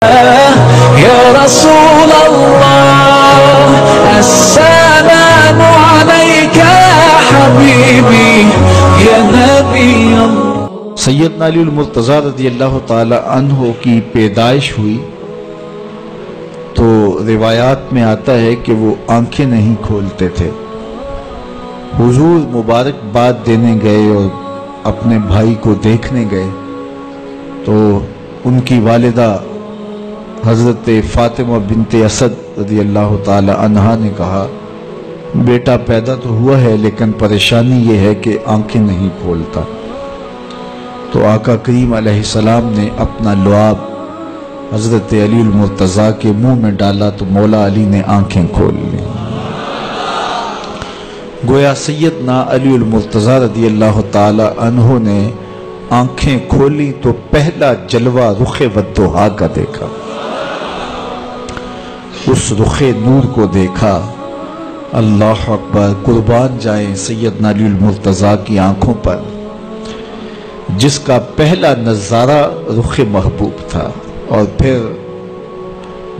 یا رسول اللہ السلام علیکہ حبیبی یا نبی اللہ۔ سیدنا علی المرتضی رضی اللہ تعالی عنہ کی پیدائش ہوئی تو روایات میں آتا ہے کہ وہ آنکھیں نہیں کھولتے تھے۔ حضور مبارکباد دینے گئے اور اپنے بھائی کو دیکھنے گئے تو ان کی والدہ حضرت فاطمہ بنت اسد رضی اللہ تعالی عنہا نے کہا بیٹا پیدا تو ہوا ہے لیکن پریشانی یہ ہے کہ آنکھیں نہیں کھولتا۔ تو آقا کریم علیہ السلام نے اپنا لعاب حضرت علی المرتضی کے منہ میں ڈالا تو مولا علی نے آنکھیں کھول لی۔ گویا سیدنا علی المرتضی رضی اللہ تعالی عنہ نے آنکھیں کھولی تو پہلا جلوہ رخ والضحیٰ کا دیکھا۔ اس رخ نور کو دیکھا۔ اللہ اکبر، قربان جائیں سیدنا علی المرتضی کی آنکھوں پر جس کا پہلا نظارہ رخ محبوب تھا، اور پھر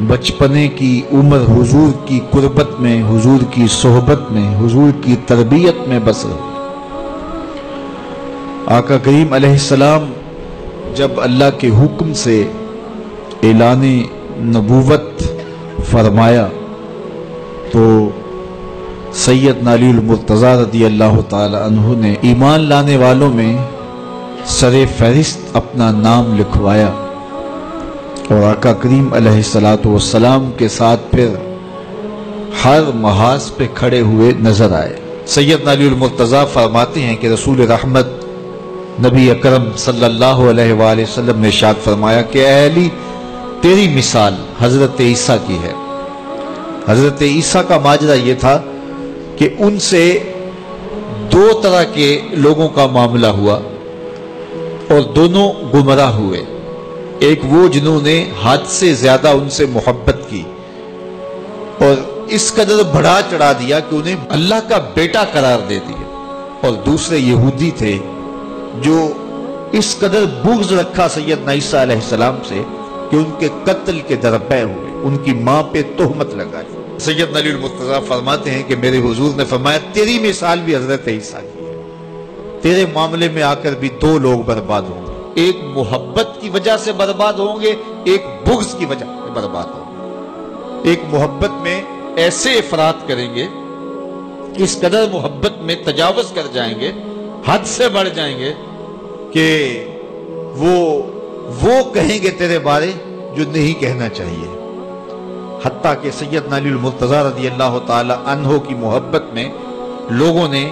بچپنے کی عمر حضور کی قربت میں، حضور کی صحبت میں، حضور کی تربیت میں بسر۔ آقا کریم علیہ السلام جب اللہ کے حکم سے اعلان نبوت فرمایا تو سیدنا علی المرتضی رضی اللہ تعالی عنہ نے ایمان لانے والوں میں سر فہرست اپنا نام لکھوایا، اور آقا کریم علیہ السلام کے ساتھ پھر ہر محاذ پہ کھڑے ہوئے نظر آئے۔ سیدنا علی المرتضی فرماتے ہیں کہ رسول رحمت نبی اکرم صلی اللہ علیہ وآلہ وسلم نے ارشاد فرمایا کہ اے علی تیری مثال حضرت عیسیٰ کی ہے۔ حضرت عیسیٰ کا ماجرا یہ تھا کہ ان سے دو طرح کے لوگوں کا معاملہ ہوا اور دونوں گمراہ ہوئے۔ ایک وہ جنہوں نے حد سے زیادہ ان سے محبت کی اور اس قدر بڑھا چڑھا دیا کہ انہیں اللہ کا بیٹا قرار دے دیا، اور دوسرے یہودی تھے جو اس قدر بغض رکھا سیدنا عیسیٰ علیہ السلام سے کہ ان کے قتل کے درپے ہوئے، ان کی ماں پہ تہمت لگائی۔ سیدنا علی المرتضی فرماتے ہیں کہ میرے حضور نے فرمایا تیری مثال بھی حضرت عیسیٰ کی ہے، تیرے معاملے میں آ کر بھی دو لوگ برباد ہوں گے، ایک محبت کی وجہ سے برباد ہوں گے، ایک بغض کی وجہ سے برباد ہوں گے۔ ایک محبت میں ایسے افراط کریں گے، اس قدر محبت میں تجاوز کر جائیں گے، حد سے بڑھ جائیں گے کہ وہ کہیں گے تیرے بارے جو نہیں کہنا چاہیے۔ حتیٰ کہ سیدنا علی المرتضی رضی اللہ تعالی عنہ کی محبت میں لوگوں نے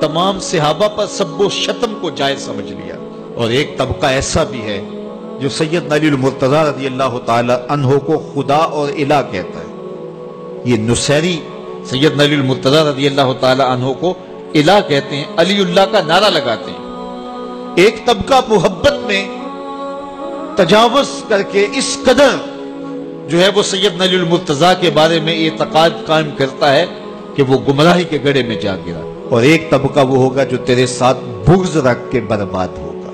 تمام صحابہ پر سب و شتم کو جائز سمجھ لیا، اور ایک طبقہ ایسا بھی ہے جو سیدنا علی المرتضی رضی اللہ تعالی عنہ کو خدا اور الہ کہتا ہے۔ یہ نصیری سیدنا علی المرتضی رضی اللہ تعالی عنہ کو الہ کہتے ہیں، علی اللہ کا نعرہ لگاتے ہیں۔ ایک طبقہ محبت میں تجاوز کر کے اس قدر جو ہے وہ سیدنا علی المرتضی کے بارے میں اعتقاد قائم کرتا ہے کہ وہ گمراہی کے گڑھے میں جا گرا، اور ایک طبقہ وہ ہوگا جو تیرے ساتھ بغض رکھ کے برباد ہوگا۔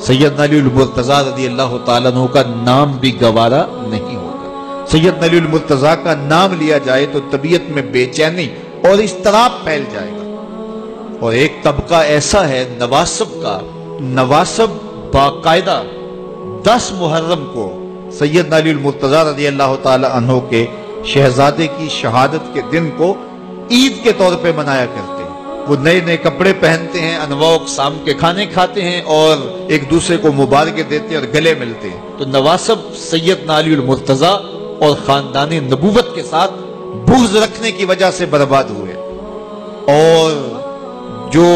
سیدنا علی المرتضی رضی اللہ تعالیٰ عنہ کا نام بھی گوارا نہیں ہوگا۔ سیدنا علی المرتضی کا نام لیا جائے تو طبیعت میں بے چینی اور اضطراب پھیل جائے گا۔ اور ایک طبقہ ایسا ہے نواسب کا، نواسب باقاعدہ 10 محرم کو سیدنا علی المرتضی رضی اللہ تعالی عنہ کے شہزادے کی شہادت کے دن کو عید کے طور پہ منایا کرتے ہیں۔ وہ نئے نئے کپڑے پہنتے ہیں، انواع اقسام کے کھانے کھاتے ہیں اور ایک دوسرے کو مبارکیں دیتے ہیں اور گلے ملتے ہیں۔ تو نواسب سیدنا علی المرتضی اور خاندان نبوت کے ساتھ بغض رکھنے کی وجہ سے برباد ہوئے، اور جو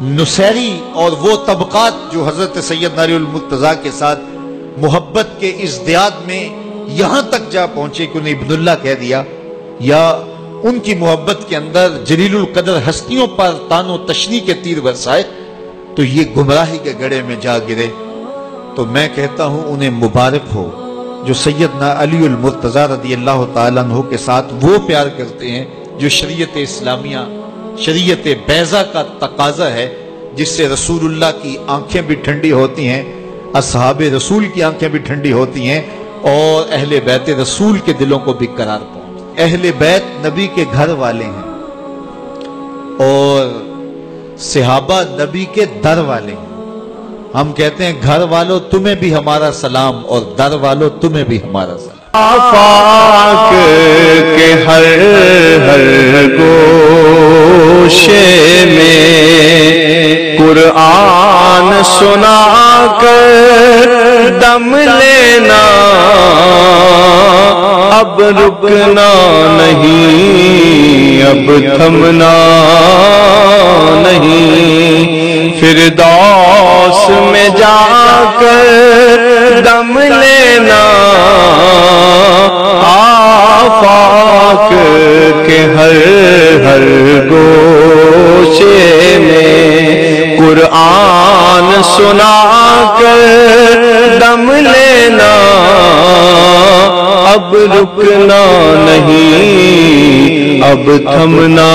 نصیری اور وہ طبقات جو حضرت سیدنا علی المرتضی کے ساتھ محبت کے ازدیاد میں یہاں تک جا پہنچے کہ انہیں ابن اللہ کہہ دیا، یا ان کی محبت کے اندر جلیل القدر ہستیوں پر تان و تشنیع کے تیر برسائے، تو یہ گمراہی کے گڑھے میں جا گرے۔ تو میں کہتا ہوں انہیں مبارک ہو جو سیدنا علی المرتضی رضی اللہ تعالیٰ عنہ کے ساتھ وہ پیار کرتے ہیں جو شریعت اسلامیہ، شریعت بیضا کا تقاضا ہے، جس سے رسول اللہ کی آنکھیں بھی ٹھنڈی ہوتی ہیں اصحاب رسول کی آنکھیں بھی ٹھنڈی ہوتی ہیں اور اہل بیت رسول کے دلوں کو بھی قرار پہنچ۔ اہل بیت نبی کے گھر والے ہیں اور صحابہ نبی کے در والے ہیں۔ ہم کہتے ہیں گھر والوں تمہیں بھی ہمارا سلام اور در والوں تمہیں بھی ہمارا سلام۔ آفاق کے ہر گوشے میں قرآن سنا کر دم لینا، اب رکنا نہیں، اب تھمنا نہیں، فردوس میں جا کر دم لینا، آفاق کے ہر گوشے میں قرآن سنا کر دم لینا، اب رکنا نہیں، اب تھمنا